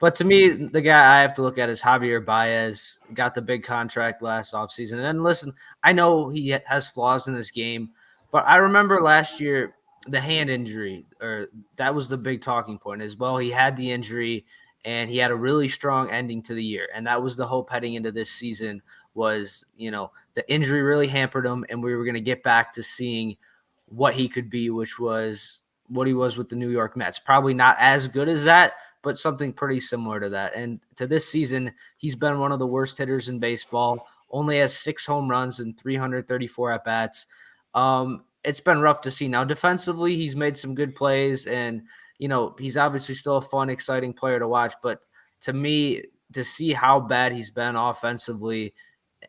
But to me, the guy I have to look at is Javier Baez. Got the big contract last offseason. And listen, I know he has flaws in his game, but I remember last year the hand injury, or that was the big talking point as well. He had the injury and he had a really strong ending to the year. And that was the hope heading into this season was, the injury really hampered him and we were going to get back to seeing what he could be, which was what he was with the New York Mets. Probably not as good as that, but something pretty similar to that. And to this season, he's been one of the worst hitters in baseball, only has 6 home runs and 334 at-bats. It's been rough to see. Now, defensively, he's made some good plays, and, he's obviously still a fun, exciting player to watch. But to me, to see how bad he's been offensively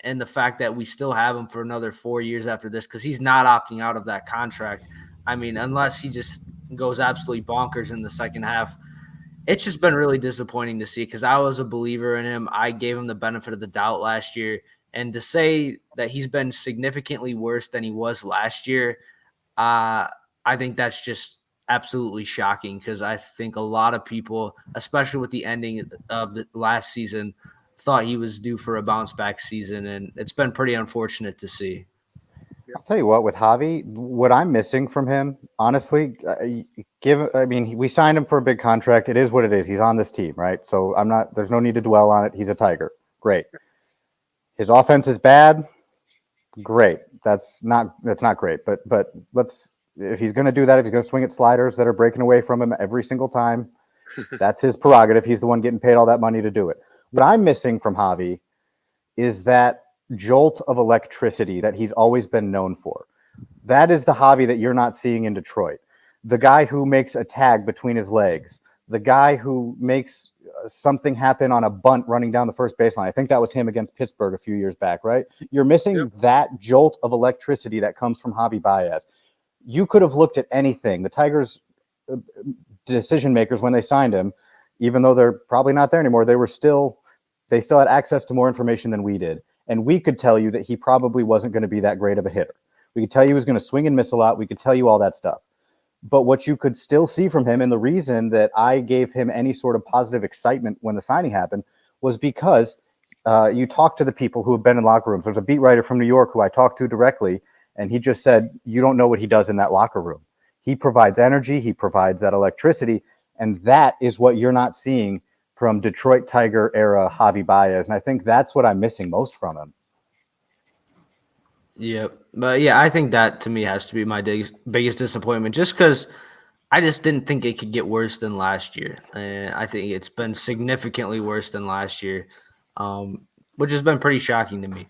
and the fact that we still have him for another 4 years after this, because he's not opting out of that contract. I mean, unless he just goes absolutely bonkers in the second half, it's just been really disappointing to see because I was a believer in him. I gave him the benefit of the doubt last year. And to say that he's been significantly worse than he was last year, I think that's just absolutely shocking because I think a lot of people, especially with the ending of the last season, thought he was due for a bounce back season. And it's been pretty unfortunate to see. I'll tell you what, with Javi, what I'm missing from him, honestly, we signed him for a big contract. It is what it is. He's on this team, right? So there's no need to dwell on it. He's a Tiger. Great. His offense is bad. Great. That's not great. But if he's going to do that, if he's going to swing at sliders that are breaking away from him every single time, that's his prerogative. He's the one getting paid all that money to do it. What I'm missing from Javi is that jolt of electricity that he's always been known for. That is the Javi that you're not seeing in Detroit. The guy who makes a tag between his legs, the guy who makes something happen on a bunt running down the first baseline. I think that was him against Pittsburgh a few years back, right? You're missing that jolt of electricity that comes from Javi Baez. You could have looked at anything. The Tigers decision makers, when they signed him, even though they're probably not there anymore, they still had access to more information than we did. And we could tell you that he probably wasn't going to be that great of a hitter. We could tell you he was going to swing and miss a lot. We could tell you all that stuff. But what you could still see from him, and the reason that I gave him any sort of positive excitement when the signing happened, was because you talk to the people who have been in locker rooms. There's a beat writer from New York who I talked to directly, and he just said, you don't know what he does in that locker room. He provides energy. He provides that electricity. And that is what you're not seeing from Detroit Tiger era Javi Baez. And I think that's what I'm missing most from him. Yeah. But yeah, I think that to me has to be my biggest disappointment just because I just didn't think it could get worse than last year. And I think it's been significantly worse than last year, which has been pretty shocking to me.